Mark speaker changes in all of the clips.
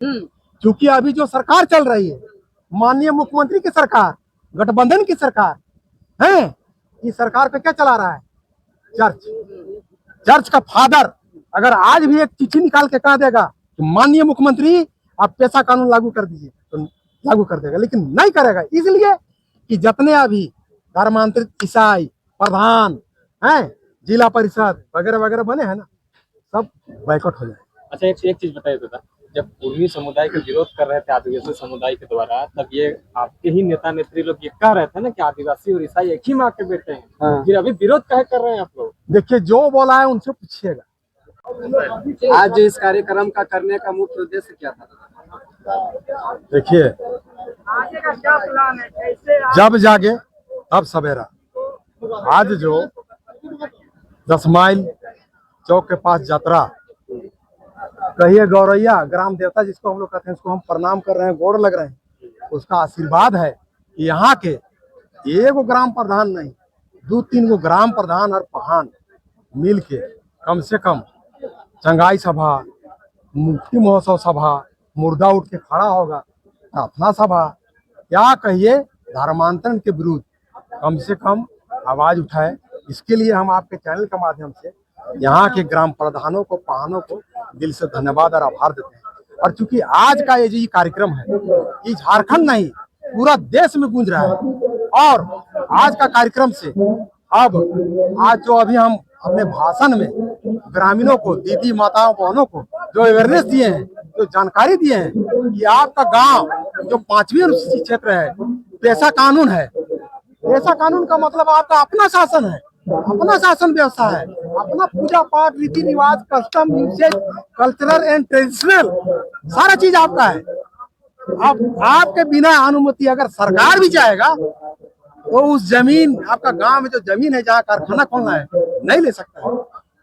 Speaker 1: क्योंकि अभी जो सरकार चल रही है, माननीय मुख्यमंत्री की सरकार, गठबंधन की सरकार है, इस सरकार पे क्या चला रहा है? चर्च। चर्च का फादर अगर आज भी एक चिट्ठी निकाल के कह देगा कि माननीय मुख्यमंत्री आप पेशा कानून लागू कर दीजिए, तो लागू कर देगा, लेकिन नहीं करेगा, इसलिए कि जितने अभी धर्मांतरित ईसाई प्रधान हैं, जिला परिषद वगैरह वगैरह बने हैं ना, सब बैकआउट हो जाए।
Speaker 2: अच्छा, एक चीज बताइए दादा, जब पूर्वी समुदाय का विरोध कर रहे थे आदिवासी समुदाय के द्वारा, तब ये आपके ही नेता नेत्री लोग ये कह रहे थे ना कि आदिवासी और ईसाई एक ही माँ के बेटे हैं।
Speaker 1: हाँ।
Speaker 2: फिर अभी विरोध काहे कर रहे हैं आप लोग?
Speaker 1: देखिए, जो बोला है उनसे पूछिएगा।
Speaker 3: आज इस कार्यक्रम का करने का मुख्य उद्देश्य क्या था?
Speaker 1: देखिए, जब जागे तब सवेरा। आज जो 10 माइल चौक के पास यात्रा, कहिए गौरैया ग्राम देवता जिसको हम लोग कहते हैं, उसको हम प्रणाम कर रहे हैं, गोड़ लग रहे हैं, उसका आशीर्वाद है कि यहाँ के एगो ग्राम प्रधान नहीं, 2-3 गो ग्राम प्रधान और प्रधान मिल के कम से कम चंगाई सभा, मुक्ति महोत्सव सभा, मुर्दा उठ के खड़ा होगा, प्रार्थना सभा, क्या कहिए धर्मांतरण के विरुद्ध कम से कम आवाज उठाए। इसके लिए हम आपके चैनल के माध्यम से यहाँ के ग्राम प्रधानों को, प्रधानों को दिल से धन्यवाद और आभार देते हैं। और चूंकि आज का ये जो कार्यक्रम है, ये झारखंड नहीं पूरा देश में गूंज रहा है, और आज का कार्यक्रम से अब आज जो अभी हम अपने भाषण में ग्रामीणों को, दीदी माताओं बहनों को जो अवेयरनेस दिए हैं, जो जानकारी दिए हैं कि आपका गांव जो 5वीं अनुसूचित क्षेत्र है, पेशा कानून है। पेशा कानून का मतलब आपका अपना शासन है, अपना शासन व्यवस्था है, अपना पूजा पाठ, रीति रिवाज, custom, usage, cultural and traditional सारा चीज आपका है। अब आपके बिना अनुमति अगर सरकार भी चाहेगा तो उस जमीन, आपका गांव में जो जमीन है जहाँ कारखाना खोलना है, नहीं ले सकता है।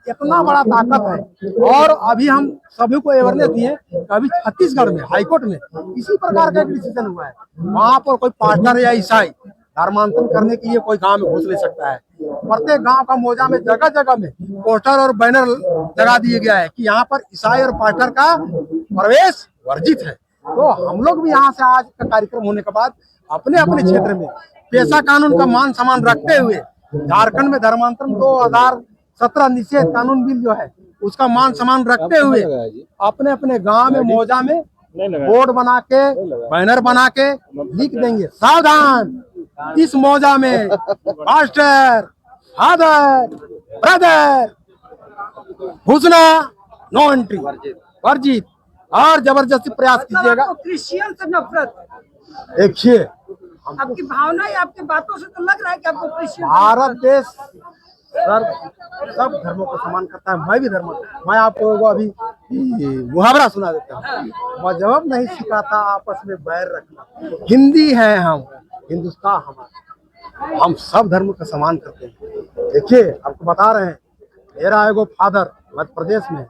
Speaker 1: इतना बड़ा ताकत है। और अभी हम सभी को अवेयरनेस दिए, अभी छत्तीसगढ़ में हाईकोर्ट में इसी प्रकार का एक डिसीजन हुआ है। वहां पर कोई पास्टर या ईसाई धर्मांतरण करने के लिए कोई गांव में घुस ले सकता है। प्रत्येक गांव का मौजा में जगह जगह में पोस्टर और बैनर लगा दिया गया है कि यहाँ पर ईसाई और पास्टर का प्रवेश वर्जित है। तो हम लोग भी यहाँ से आज का कार्यक्रम होने के बाद अपने अपने क्षेत्र में पेशा कानून का मान सम्मान रखते हुए, झारखंड में धर्मांतरण 2017 निषेध कानून बिल जो है उसका मान सम्मान रखते हुए अपने अपने गांव में मौजा में बोर्ड बना के, बैनर बना के लिख देंगे, सावधान, इस मौजा में मास्टर, फादर, ब्रदर घुसना नो एंट्री, वर्जित। और जबरदस्ती प्रयास कीजिएगा।
Speaker 4: क्रिश्चियन से नफरत,
Speaker 1: देखिए
Speaker 4: आपकी भावना है, आपकी बातों से तो लग रहा है कि आपको क्रिश्चियन।
Speaker 1: भारत देश सब धर्मों को सम्मान करता है। मैं भी धर्म, मैं आपको अभी मुहावरा सुना देता हूँ, मजहब नहीं सिखाता आपस में बैर रखना, हिंदी है हम, हिंदुस्तान हमारा, हम सब धर्म का सम्मान करते हैं। देखिए, आपको बता रहे हैं, मेरा एगो फादर मध्य प्रदेश में,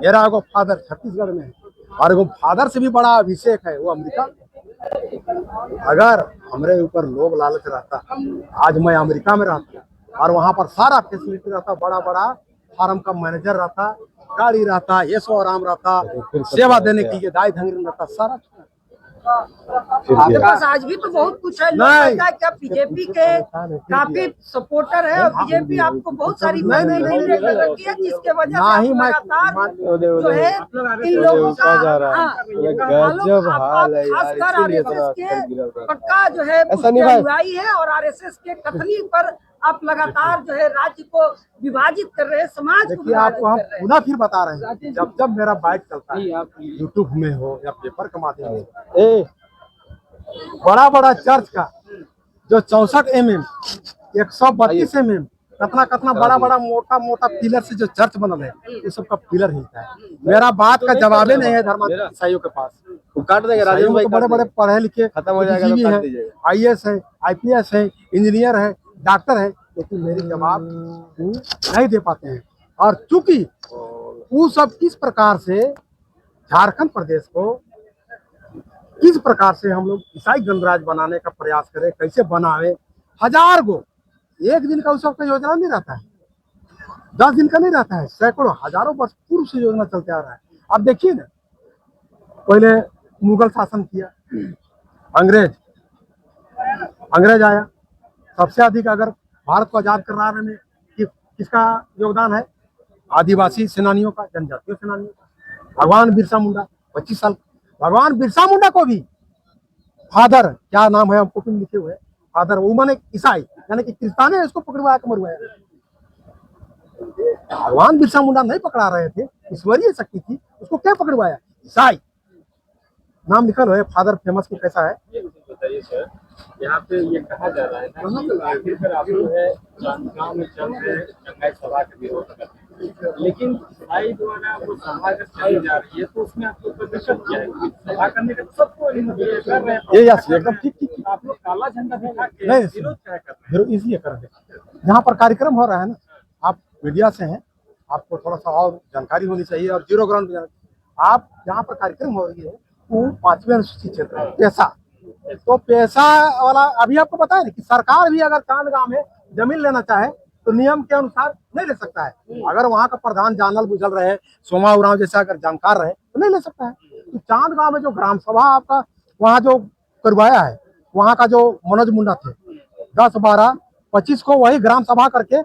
Speaker 1: मेरा एगो फादर छत्तीसगढ़ में है, और एगो फादर से भी बड़ा अभिषेक है, वो अमेरिका। अगर हमरे ऊपर लोभ लालच रहता, आज मैं अमेरिका में रहता और वहां पर सारा फैसिलिटी रहता, बड़ा बड़ा फार्म का मैनेजर रहता, गाड़ी रहता, ऐशो आराम रहता, सेवा देने के लिए दाई धंगरी रहता, सारा।
Speaker 4: आपके पास आज भी तो बहुत कुछ है। लोग कहता है कि आप बीजेपी के काफी सपोर्टर है, और बीजेपी आपको बहुत सारी मदद करती है, जिसके वजह से आप लगातार जो है इन लोगों का खासकर आरएसएस के पक्का जो है अनुयायी है, और आरएसएस के कथनी पर आप लगातार जो है राज्य को विभाजित कर रहे हैं, समाज को विभाजित
Speaker 1: आपको हम
Speaker 4: कर रहे हैं।
Speaker 1: पुनः फिर बता रहे हैं, जब जब मेरा बाइक चलता है, यूट्यूब में हो या पेपर के माध्यम से, बड़ा बड़ा चर्च का जो 64 mm, 132 mm, कतना बड़ा बड़ा मोटा मोटा पिलर से जो चर्च बनल है, उस सब का पिलर हिलता है। मेरा बात का जवाब ही नहीं है धर्मांतरण ईसाइयों के पास।
Speaker 3: काट देंगे राजेश भाई,
Speaker 1: बड़े बड़े पढ़े लिखे
Speaker 3: खत्म हो जाएगा,
Speaker 1: IAS है, IPS है, इंजीनियर है, डॉक्टर है, लेकिन मेरी जवाब नहीं दे पाते हैं। और चूंकि वो सब किस प्रकार से झारखंड प्रदेश को, किस प्रकार से हम लोग ईसाई गणराज्य बनाने का प्रयास करें, कैसे बनावे, हजार गो, एक दिन का उस सबका योजना नहीं रहता है, 10 दिन का नहीं रहता है, सैकड़ों हजारों वर्ष पूर्व से योजना चलते आ रहा है। अब देखिए ना, पहले मुगल शासन किया, अंग्रेज आया। सबसे अधिक अगर भारत को आजाद कराने में किसका योगदान है? आदिवासी सेनानियों का, जनजातीय सेनानियों का। भगवान बिरसा मुंडा 25 साल, भगवान बिरसा मुंडा को भी फादर, क्या नाम है हमको भी लिखे हुए, फादर वो माने ईसाई, यानी कि क्रिस्तान ने इसको पकड़वाया के मरवाया। भगवान बिरसा मुंडा नहीं पकड़ा रहे थे, ईश्वरीय शक्ति थी, उसको क्या पकड़वाया? ईसाई। नाम लिखल है फादर फेमस की कैसा है।
Speaker 2: ये मुझे बताइए सर, यहाँ पे ये कहा जा रहा है ना कि आखिरकार आप जो है गाँव में चल रहे जंगाई सभा का विरोध करते हैं, लेकिन ईसाई द्वारा वो सभा अगर चली जा रही है तो उसमें आप लोग का दिक्कत क्या है? सभा करने का तो सबको अनुमति है, कर रहे हैं।
Speaker 1: ये यस एकदम ठीक।
Speaker 2: आप लोग काला झंडा दिखा के
Speaker 1: नहीं,
Speaker 2: विरोध क्या कर रहे हैं?
Speaker 1: इसलिए कर रहे हैं, यहाँ पर कार्यक्रम हो रहा है ना, आप मीडिया से हैं, आपको थोड़ा सा और जानकारी होनी चाहिए और जीरो ग्राउंड पे आप जहाँ पर कार्यक्रम हो रही है वो 5वें अनुसूचित क्षेत्र है, पैसा। तो पैसा वाला अभी आपको पता है कि सरकार भी अगर चांदगांव में जमीन लेना चाहे तो नियम के अनुसार नहीं ले सकता है। अगर वहाँ का प्रधान जानल बुझल रहे, सोमा उरांव जैसा अगर जानकार रहे तो नहीं ले सकता है। तो चांदगांव में जो ग्राम सभा आपका वहाँ जो करवाया है, वहाँ का जो मनोज मुंडा थे 10, 12, 25 को वही ग्राम सभा करके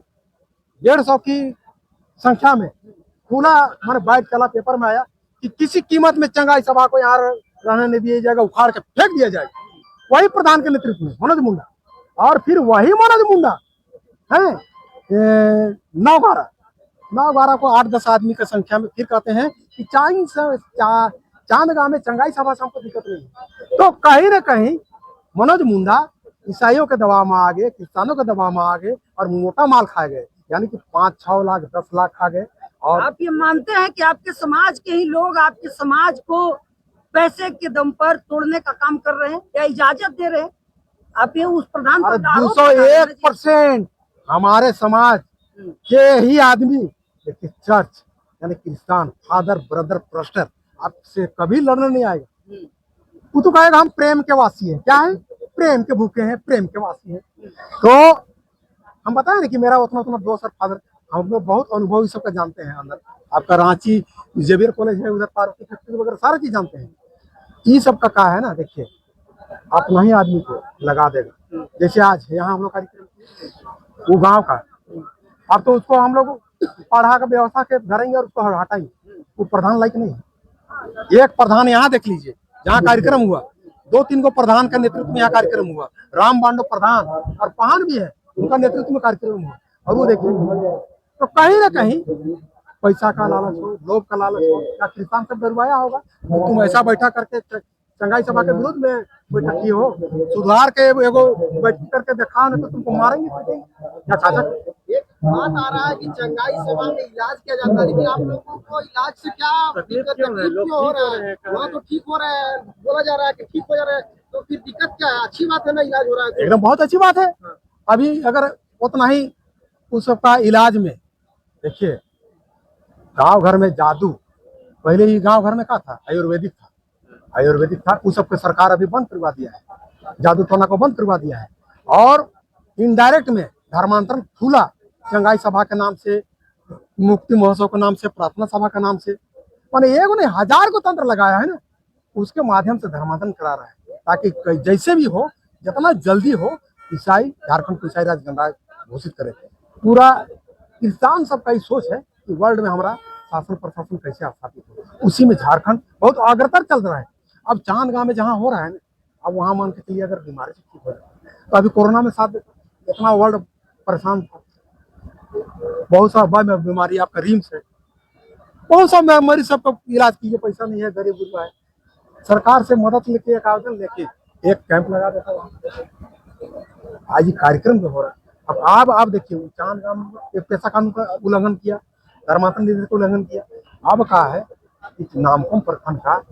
Speaker 1: 150 की संख्या में खुला मैंने बाइट चला, पेपर में आया कि किसी कीमत में चंगाई सभा को यहाँ रहने नहीं दिया जाएगा, उखाड़ के फेंक दिया जाएगा। वही प्रधान के नेतृत्व में मनोज मुंडा, और फिर वही मनोज मुंडा है 9-12 को 8-10 आदमी की संख्या में फिर कहते हैं कि चांदगांव में चंगाई सभा से हमको दिक्कत नहीं है। तो कहीं ना कहीं मनोज मुंडा ईसाइयों के दबाव में आ गए, क्रिस्तानों के दबाव में आ गए और मोटा माल खा गए, यानी कि 5-6 लाख 10 लाख खा गए। और
Speaker 4: आप ये मानते हैं कि आपके समाज के ही लोग आपके समाज को पैसे के दम पर तोड़ने का काम कर रहे हैं या इजाजत दे रहे हैं? आप ये उस प्रधान पर आरोप लगा रहे हैं?
Speaker 1: 201% हमारे समाज के ही आदमी, देखिए चर्च यानी क्रिस्तान, फादर ब्रदर प्रस्टर आपसे कभी लड़ने नहीं आएगा। वो तो कहेगा हम प्रेम के वासी हैं। क्या है? प्रेम के भूखे हैं, प्रेम के वासी हैं। तो हम बताए ना कि मेरा उतना दोस्त और फादर, हम लोग बहुत अनुभव इस सबका जानते हैं। अंदर आपका रांची जेवियर कॉलेज है, उधर पार्वती फैक्ट्री वगैरह सारा चीज जानते हैं। ये सब का है ना, देखिए अपना ही आदमी को लगा देगा। जैसे आज यहाँ हम लोग कार्यक्रम वो गांव का, अब तो उसको हम लोग पढ़ा का व्यवस्था के धरेंगे और उसको हटाएंगे। वो प्रधान लायक नहीं है। एक प्रधान यहाँ देख लीजिए, जहाँ कार्यक्रम हुआ 2-3 को प्रधान का नेतृत्व में यहाँ कार्यक्रम हुआ। राम बांडो प्रधान और पहान भी है, उनका नेतृत्व में कार्यक्रम हुआ। और वो देखिए, तो कहीं ना कहीं पैसा का लालच हो, लोभ का लालच हो, या किसान से डरवाया होगा। तो तुम ऐसा बैठा करके चंगाई सभा के विरोध में बैठक की हो, सुधार के एगो बैठक करके दिखाओ, नहीं तो तुमको मारेंगे पीटेंगे। या चाचा
Speaker 3: एक बात आ रहा है कि चंगाई सभा में इलाज किया जाता है, लेकिन आप लोगों को इलाज से क्या दिक्कत क्यों हो रहा है? वहाँ तो ठीक हो रहा है, बोला जा रहा है कि ठीक हो जा रहा है, तो फिर दिक्कत क्या है? अच्छी बात है ना, इलाज हो रहा है।
Speaker 1: एकदम बहुत अच्छी बात है। अभी अगर उतना ही उस सबका इलाज में देखिए, गांव घर में जादू, पहले ही गांव घर में क्या था? आयुर्वेदिक था। उस सबको सरकार अभी बंद करवा दिया है, जादू टोना को बंद करवा दिया है। और इनडायरेक्ट में धर्मांतरण खुला, चंगाई सभा के नाम से, मुक्ति महोत्सव के नाम से, प्रार्थना सभा के नाम से, माने एक ने 1000 को तंत्र लगाया है ना, उसके माध्यम से धर्मांतरण करा रहा है, ताकि जैसे भी हो, जितना जल्दी हो, ईसाई झारखंड को ईसाई राज्य गणराज्य घोषित करे। पूरा किसान सबका ही सोच है कि वर्ल्ड में हमारा शासन प्रशासन कैसे स्थापित हो, उसी में झारखंड बहुत अग्रसर चल रहा है। अब चांदगांव में जहाँ हो रहा है ना, अब वहाँ मान के चलिए अगर बीमारी से ठीक हो जाए, तो अभी कोरोना में साथ इतना वर्ल्ड परेशान था, बहुत सा बीमारी आपका रिम्स है, बहुत सा मरीज सबका इलाज कीजिए, पैसा नहीं है, गरीब गुरबा है। सरकार से मदद लेके, एक आवेदन लेके एक कैंप लगा देता वहाँ। आज ये कार्यक्रम जो हो रहा है, अब आप देखिए, चांदगांव में पैसा कानून का उल्लंघन किया, धर्मांतरण नीति का उल्लंघन किया। अब कहा है कि नामकुम प्रखंड का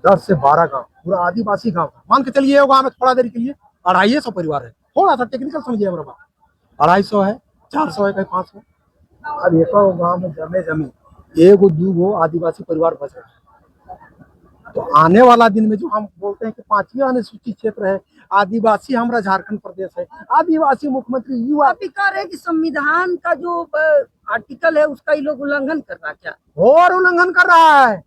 Speaker 1: 10 से 12 गांव पूरा आदिवासी गांव था। मान के चलिए गांव में थोड़ा देर के लिए 250 परिवार है, थोड़ा सा टेक्निकल समझिए हमारा बात, 250 है, 400 है, कहीं 500। अब एक गांव में जमीन 1-2 आदिवासी परिवार बच रहा है। तो आने वाला दिन में जो हम बोलते हैं कि 5वीं अनुसूचित क्षेत्र है, आदिवासी हमारा झारखंड प्रदेश है, आदिवासी मुख्यमंत्री युवा,
Speaker 4: आप कह रहे हैं कि संविधान का जो आर्टिकल है उसका ये लोग उल्लंघन कर रहा है क्या?
Speaker 1: और उल्लंघन कर रहा है।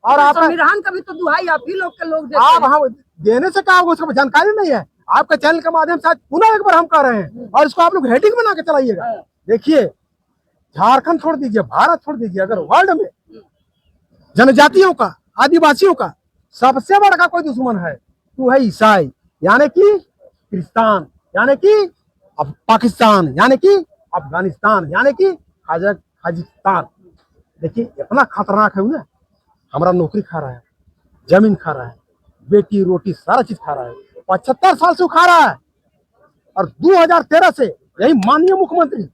Speaker 1: और आप
Speaker 4: संविधान का भी तो दुहाई आप ही लोग के लोग देते
Speaker 1: आप
Speaker 4: हैं।
Speaker 1: हम देने से क्या होगा, उसका जानकारी नहीं है। आपके चैनल के माध्यम से आज पुनः एक बार हम कह रहे हैं, और इसको आप लोग हेडिंग बना के चलाइएगा। देखिए, झारखंड छोड़ दीजिए, भारत छोड़ दीजिए, अगर वर्ल्ड में जनजातियों का, आदिवासियों का सबसे बड़ा कोई दुश्मन है वो है ईसाई, यानी कि क्रिस्तान, यानी कि अब पाकिस्तान, यानी कि अफगानिस्तान, यानी कि कजाकिस्तान। देखिए इतना खतरनाक है वो ना, हमारा नौकरी खा रहा है, जमीन खा रहा है, बेटी रोटी सारा चीज खा रहा है, 75 साल से वो खा रहा है। और 2013 से यही माननीय मुख्यमंत्री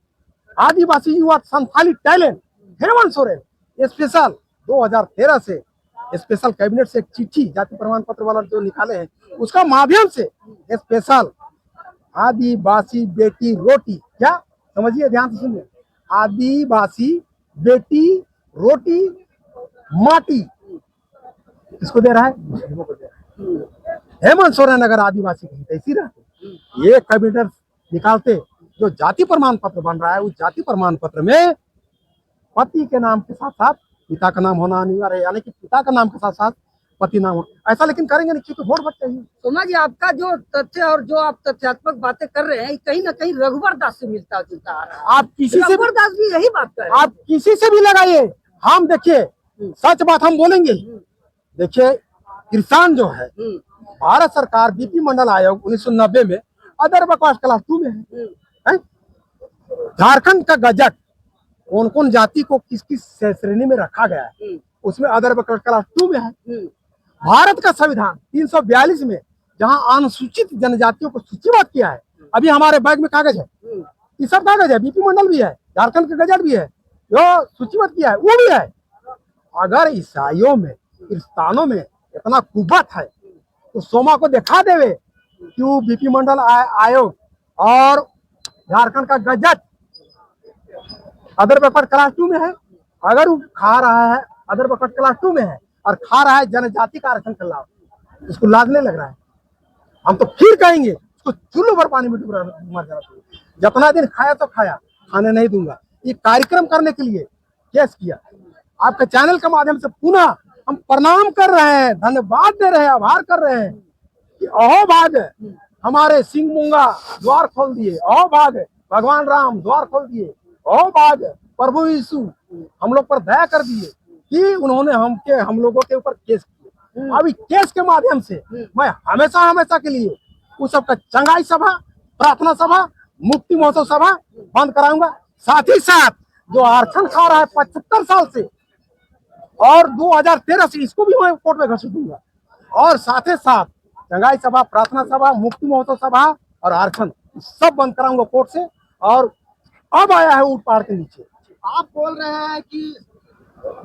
Speaker 1: आदिवासी युवा संथाली टैलेंट हेमंत सोरेन स्पेशल 2013 से स्पेशल कैबिनेट से एक चिट्ठी जाति प्रमाण पत्र वाला जो निकाले हैं, उसका माध्यम से स्पेशल आदिवासी बेटी रोटी, क्या समझिए, ध्यान से सुनिए, आदिवासी बेटी रोटी माटी किसको दे रहा है? मुस्लिमों को दे रहा है। हेमंत सोरेन अगर आदिवासी की हितैषी रहते, ये कैबिनेट निकालते, जो जाति प्रमाण पत्र बन रहा है उस जाति प्रमाण पत्र में पति के नाम के साथ साथ पिता का नाम होना अनिवार्य है, यानी कि पिता का नाम के साथ साथ पति नाम हो। ऐसा लेकिन करेंगे नहीं, क्योंकि वोट बच चाहिए।
Speaker 4: सोमा जी, आपका जो तथ्य और जो आप तथ्यात्मक बातें कर रहे हैं, कहीं ना कहीं रघुवर दास से मिलता जुलता आ रहा है।
Speaker 1: आप किसी से,
Speaker 4: रघुवर दास भी यही बात कर रहे हैं।
Speaker 1: आप किसी से भी लगाइए, हम देखिए सच बात हम बोलेंगे। देखिए, किसान जो है, भारत सरकार बीपी मंडल आयोग 1990 में अदर बकवास क्लास 2 में है। झारखंड का गजट कौन कौन जाति को किस किस श्रेणी में रखा गया है, उसमें अदर बकवास क्लास 2 में है। भारत का संविधान 342 में जहां अनुसूचित जनजातियों को सूचीबद्ध किया है, अभी हमारे बैग में कागज है, ये सब कागज है, बीपी मंडल भी है, झारखंड का गजट भी है, जो सूचीबद्ध किया है वो भी है। अगर ईसाइयों में, क्रिस्तानों में इतना कुबत है तो सोमा को दिखा देवे क्यों बीपी मंडल आयोग और झारखंड का गजट अदर बैकवर्ड क्लास 2 में है। अगर वो खा रहा है अदर बैकवर्ड क्लास 2 में है और खा रहा है जनजाति का आरक्षण का लाभ, इसको लादने लग रहा है। हम तो फिर कहेंगे इसको चूल्हे भर पानी में डूब मर जाना चाहिए। जितना दिन खाया तो खाया, खाने नहीं दूंगा। ये कार्यक्रम करने के लिए केस किया। आपके चैनल के माध्यम से पुनः हम प्रणाम कर रहे हैं, धन्यवाद दे रहे हैं, आभार कर रहे हैं कि अहो भाग हमारे सिंह मूंगा द्वार खोल दिए, अहो भाग भगवान राम द्वार खोल दिए, अहो भाग प्रभु यीशु हम लोग पर दया कर दिए कि उन्होंने हम लोगों के ऊपर केस किए। अभी केस के माध्यम से मैं हमेशा हमेशा के लिए उस सबका चंगाई सभा, प्रार्थना सभा, मुक्ति महोत्सव सभा बंद कराऊंगा। साथ ही साथ जो आरक्षण खा रहा है 75 साल से और 2013 से, इसको भी मैं कोर्ट में घसीट दूंगा। और साथ ही साथ चंगाई सभा, प्रार्थना सभा, मुक्ति महोत्सव सभा और आरक्षण सब बंद कराऊंगा कोर्ट से। और अब आया है ऊट पहाड़ के नीचे।
Speaker 3: आप बोल रहे हैं कि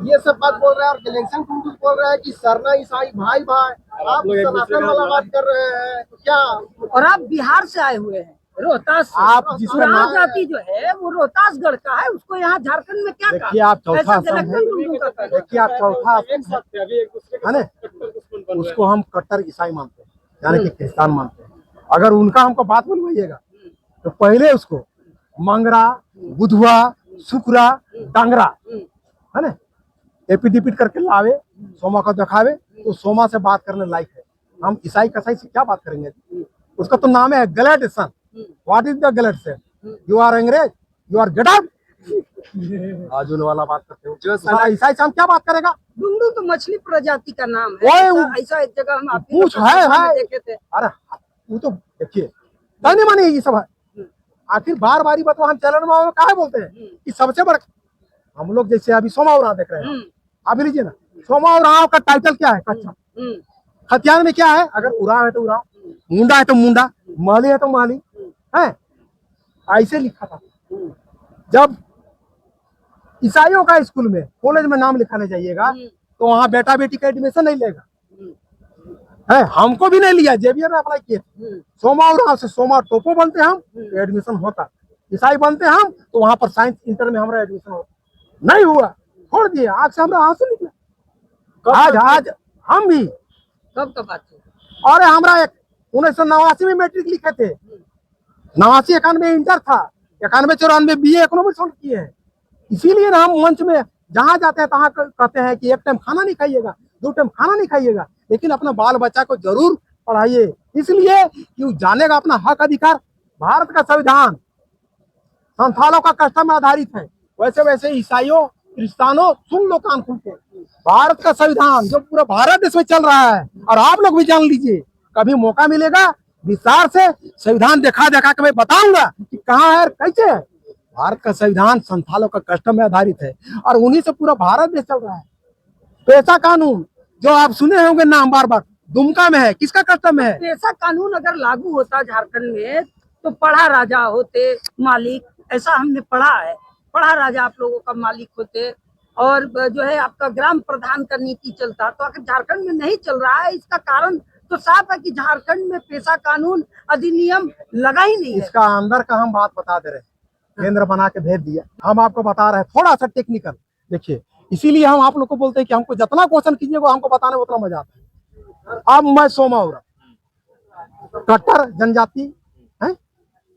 Speaker 3: ये सब बात बोल रहे हैं और इलेक्शन कुछ बोल रहे हैं कि सरना ईसाई भाई भाई, आप सनातन वाला बात कर रहे हैं, तो क्या?
Speaker 4: और आप बिहार से आए हुए हैं, रोहतास से।
Speaker 1: आप जिसका
Speaker 4: यहाँ
Speaker 1: नाम-
Speaker 4: जाति जो है वो रोहतासगढ़ का है, उसको यहाँ झारखंड में क्या
Speaker 1: देखिए आप चौथा
Speaker 4: ऐसा
Speaker 1: आसम है, देखिए आप चौथा आसम है ना, उसको हम कट्टर ईसाई मानते हैं, यानी कि क्रिस्तान मानते हैं। अगर उनका हमको बात बोलवाइएगा तो पहले उसको मंगरा, बुधवा, शुक्रा, डांगरा है ना, एपिडिपिट करके लावे, सोमा को दिखावे, तो सोमा से बात करने लायक है। हम ईसाई कसाई से क्या बात करेंगे? उसका तो नाम है गलत सन। व्हाट इज द गलत सन? यू आर अंग्रेज, यू आर गेट आउट। आजुन वाला बात करते हो, जो सारा ईसाई से हम क्या बात करेगा?
Speaker 4: डुंगडू तो मछली प्रजाति का नाम
Speaker 1: ओए,
Speaker 4: है। ऐसा एक जगह हम आपके
Speaker 1: पूछ है
Speaker 4: देखे थे।
Speaker 1: अरे वो तो देखिए तने माने ये सब है। आखिर बार बारी बात हम चैनल में काहे बोलते हैं कि सबसे बड़ा हम लोग जैसे अभी सोमा उरांव देख रहे हैं, आप लीजिए ना, सोमा उरांव का टाइटल क्या है? कच्चा। खतियान में क्या है? अगर उरांव है तो उरांव, मुंडा है तो मुंडा, माली है तो माली है, ऐसे लिखा था। जब ईसाइयों का स्कूल में कॉलेज में नाम लिखाने जाइएगा तो वहाँ बेटा बेटी का एडमिशन नहीं लेगा है। हमको भी नहीं लिया, जेबीए में अप्लाई किए, सोमा उरांव से सोमा टोपो बनते हम तो एडमिशन होता, ईसाई बनते हम तो वहां पर साइंस इंटर में हमारा एडमिशन होता, नहीं हुआ, छोड़ दिए, आग से हमारा आंसू निकला। आज हम भी
Speaker 4: कब का बात है?
Speaker 1: और हमारा 1989 में मैट्रिक लिखे थे, 89-91 इंटर था, 91-94 बीए इकोनॉमिक्स किए हैं। इसीलिए ना हम मंच में जहां जाते हैं तहां कहते हैं कि एक टाइम खाना नहीं खाइएगा, 2 टाइम खाना नहीं खाइएगा, लेकिन अपना बाल बच्चा को जरूर पढ़ाइए, इसलिए कि वो जानेगा अपना हक अधिकार। भारत का संविधान संथालों का कष्ट में आधारित है, वैसे वैसे ईसाइयों क्रिस्तानों सुन लो कान खोल के, भारत का संविधान जो पूरा भारत देश में चल रहा है, और आप लोग भी जान लीजिए, कभी मौका मिलेगा विस्तार से संविधान दिखा के मैं बताऊंगा कि कहाँ है और कैसे है। भारत का संविधान संथालों का कष्ट में आधारित है और उन्हीं से पूरा भारत देश चल रहा है। पैसा कानून जो आप सुने होंगे नाम बार बार, दुमका में है, किसका कष्ट में है?
Speaker 4: ऐसा कानून अगर लागू होता झारखंड में तो पढ़ा राजा होते मालिक, ऐसा हमने पढ़ा है, पढ़ा राजा आप लोगों का मालिक होते, और जो है आपका ग्राम प्रधान का नीति चलता। तो अगर झारखंड में नहीं चल रहा है, इसका कारण तो साफ है कि झारखंड में पेशा कानून अधिनियम लगा ही नहीं है।
Speaker 1: इसका अंदर का हम बात बता दे रहे हैं, केंद्र बना के भेज दिया, हम आपको बता रहे हैं थोड़ा सा टेक्निकल। देखिए, इसीलिए हम आप लोग को बोलते हैं कि हमको जितना क्वेश्चन कीजिएगा हमको बताने में उतना मजा आता है। अब मैं सोमा उरांव कट्टर जनजाति है,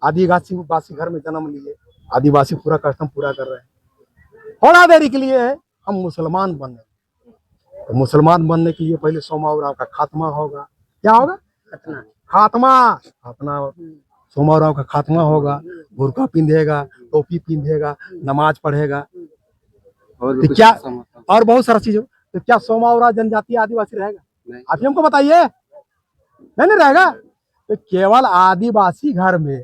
Speaker 1: आदिवासी घर में जन्म लिए, आदिवासी पूरा कस्टम पूरा कर रहे हैं। थोड़ा देरी के लिए है हम मुसलमान बने, तो मुसलमान बनने के लिए पहले सोमा उरांव का खात्मा होगा। क्या होगा? खात्मा। सोमा उरांव का खात्मा होगा, बुर्का पिंधेगा, टोपी पिंधेगा, नमाज पढ़ेगा, तो क्या और बहुत सारा चीज। तो क्या सोमा उरांव जनजाति आदिवासी रहेगा? आप ही हमको बताइए, नहीं रहेगा। तो केवल आदिवासी घर में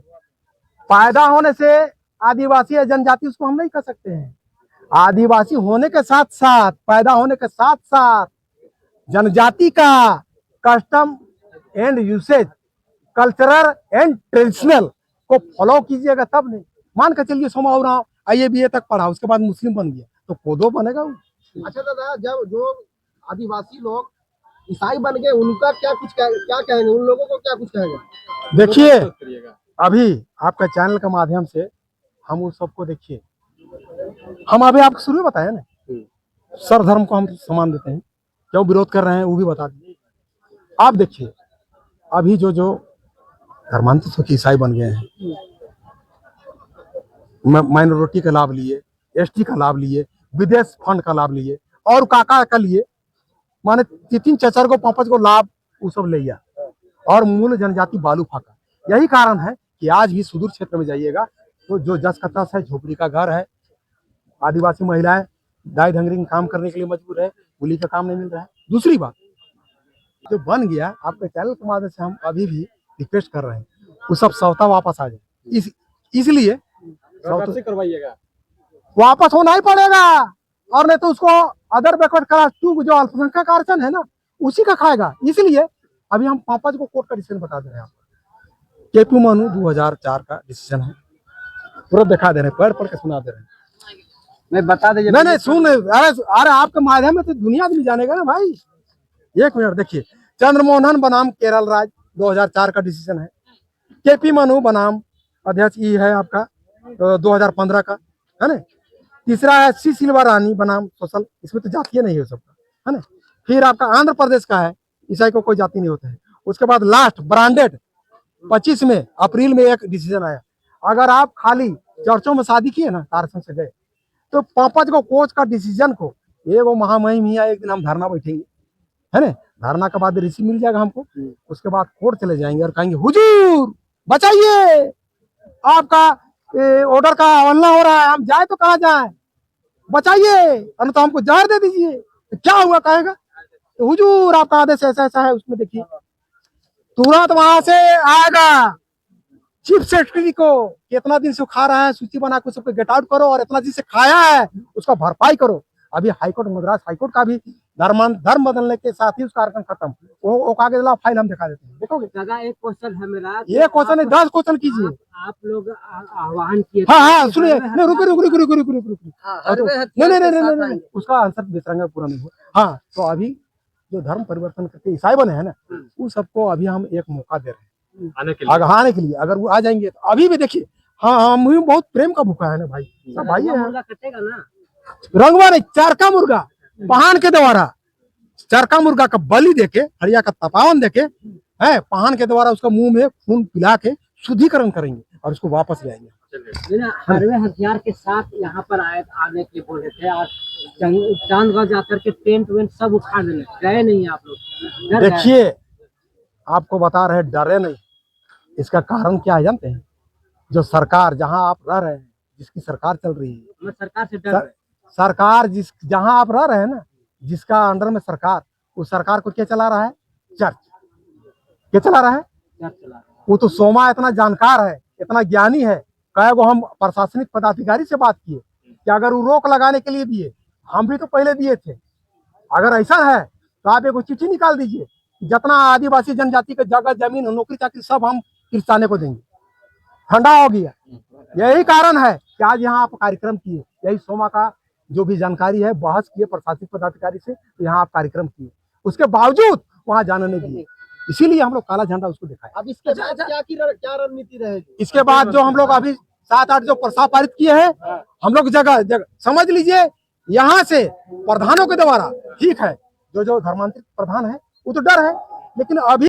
Speaker 1: पैदा होने से आदिवासी या जनजाति उसको हम नहीं कर सकते हैं। आदिवासी होने के साथ साथ, पैदा होने के साथ साथ जनजाति का custom and usage, cultural and traditional को फॉलो कीजिएगा तब नहीं। मान के चलिए सोमा उरांव IABA तक पढ़ा, उसके बाद मुस्लिम बन गया, तो कोदो बनेगा वो।
Speaker 3: अच्छा दादा, जब जो आदिवासी लोग ईसाई बन गए उनका क्या कहेंगे, उन लोगों को क्या कुछ कहेंगे?
Speaker 1: देखिए, अभी आपका चैनल के माध्यम से हम उस सबको, देखिए हम अभी आपको शुरू में बताया ना, सर्वधर्म को हम सम्मान देते हैं, क्यों विरोध कर रहे हैं वो भी बता दीजिए। आप देखिए, अभी जो धर्मांतर के ईसाई बन गए हैं, माइनॉरिटी का लाभ लिए, ST का लाभ लिए, विदेश फंड का लाभ लिए, और काका का लिए, माने 3 चचर को 5 को लाभ वो सब ले गया, और मूल जनजाति बालू फाका। यही कारण है कि आज भी सुदूर क्षेत्र में जाइएगा तो जो जस का तस है, झोपड़ी का घर है, आदिवासी महिलाएं दाई धंगरी काम करने के लिए मजबूर है, कुली का काम नहीं मिल रहा है। दूसरी बात जो बन गया, आपके चैनल के माध्यम से हम अभी भी रिक्वेस्ट कर रहे हैं, वो सब सौता वापस आ जाए। इसलिए
Speaker 2: करवाइएगा,
Speaker 1: वापस होना ही पड़ेगा, और नहीं तो उसको अदर बैकवर्ड क्लास 2 जो अल्पसंख्यक आरक्षण है ना, उसी का खाएगा। इसलिए अभी हम 5 को कोर्ट का डिसीजन बता दे रहे हैं आपको। KP मनु 2004 का डिसीजन है, पूरा दिखा दे रहे हैं, पढ़ के सुना दे रहे हैं।
Speaker 3: नहीं बता दीजिए।
Speaker 1: नहीं सुन, अरे आपके माध्यम में तो दुनिया आदमी जानेगा ना भाई। 1 मिनट देखिए, चंद्रमोहन बनाम केरल राज्य 2004 का डिसीजन है। KP मनु बनाम अध्यक्ष ई है आपका 2015 का, है ना। तीसरा है C सिल्वा रानी बनाम सोशल, इसमें तो जातीय नहीं है सबका, है ना। फिर आपका आंध्र प्रदेश का है, ईसाई को कोई जाति नहीं होता है। उसके बाद लास्ट ब्रांडेड 25 में अप्रैल में एक डिसीजन आया, अगर आप खाली चर्चों में शादी किए ना, आरक्षण से गए, तो 5 को कोच का डिसीजन को एगो महामहिम ही एक दिन हम धरना बैठेंगे, है ना। धरना के बाद रिसीव मिल जाएगा हमको, उसके बाद कोर्ट चले जाएंगे और कहेंगे हुजूर बचाइए, आपका ऑर्डर का अवहेलना हो रहा है, हम जाए तो कहाँ जाए, बचाइए, और तो हमको जहर दे दीजिए। तो क्या हुआ कहेगा, तो हुजूर आपका आदेश ऐसा ऐसा है, उसमें देखिए तुरंत वहां से आएगा चीफ सेक्रेटरी को, कितना दिन से खा रहा है सूची बना के सबको गेट आउट करो, और इतना दिन से खाया है उसका भरपाई करो। अभी हाईकोर्ट, मद्रास हाईकोर्ट का भी धर्म बदलने के साथ ही उसका आरक्षण खत्म, वो कागज ला फाइल हम दिखा देते हैं, देखोगे।
Speaker 3: दादा एक क्वेश्चन है मेरा,
Speaker 1: ये क्वेश्चन है, 10 क्वेश्चन कीजिए।
Speaker 3: आप लोग आह्वान किए,
Speaker 1: हाँ सुनिए, नहीं रुको, नहीं, उसका आंसर बेसरंगा पूरा नहीं हुआ। हाँ, तो अभी जो धर्म परिवर्तन करके ईसाई बने हैं ना, उन सबको अभी हम एक मौका दे रहे हैं आने के लिए। अगर वो आ जाएंगे तो अभी भी देखिए, हाँ हम बहुत प्रेम का भूखा है ना भाई, सब भाई है।
Speaker 3: कटेगा ना,
Speaker 1: रंगवा नहीं, चरका मुर्गा पहान के द्वारा, चरका मुर्गा का बलि देके, हरिया का तपावन देके, है पहान के द्वारा उसका मुंह में खून पिला के शुद्धिकरण करेंगे और उसको वापस ले आएंगे।
Speaker 2: चलिए
Speaker 5: हरवे हथियार के साथ यहाँ पर आने के बोले थे। आज चांदगांव जाकर के टेंट वेंट सब उखाड़ देने गए नहीं आप लोग। डर गए?
Speaker 1: देखिए, आपको बता रहे डरे नहीं, इसका कारण क्या है जानते हैं? जो सरकार जहां आप रह रहे हैं, जिसकी सरकार चल रही है,
Speaker 5: मैं सरकार से डर रहे।
Speaker 1: सरकार जहां आप रह रहे हैं ना, जिसका अंडर में सरकार, उस सरकार को क्या चला रहा है? चर्च। क्या चला रहा है?
Speaker 5: डर चला रहा है।
Speaker 1: वो तो सोमा इतना जानकार है, इतना ज्ञानी है। कई गो हम प्रशासनिक पदाधिकारी से बात किए कि अगर वो रोक लगाने के लिए दिए, हम भी तो पहले दिए थे। अगर ऐसा है तो आप एक चिट्ठी निकाल दीजिए, जितना आदिवासी जनजाति के जगह जमीन नौकरी चाकरी सब हम किसाने को देंगे। ठंडा हो गया। यही कारण है कि आज यहाँ आप कार्यक्रम किए। यही सोमा का जो भी जानकारी है बहस किए प्रशासनिक पदाधिकारी से, तो यहाँ आप कार्यक्रम किए, उसके बावजूद वहाँ जाने नहीं दिए। इसीलिए हम लोग काला झंडा उसको दिखाए।
Speaker 3: अब इसके बाद क्या रणनीति रहेगी?
Speaker 1: इसके बाद जो हम लोग अभी 7-8 जो प्रस्ताव पारित किए हैं, हम लोग जगह जगह समझ लीजिए, यहाँ से प्रधानों के द्वारा ठीक है, जो धर्मांतरित प्रधान है वो तो डर है, लेकिन अभी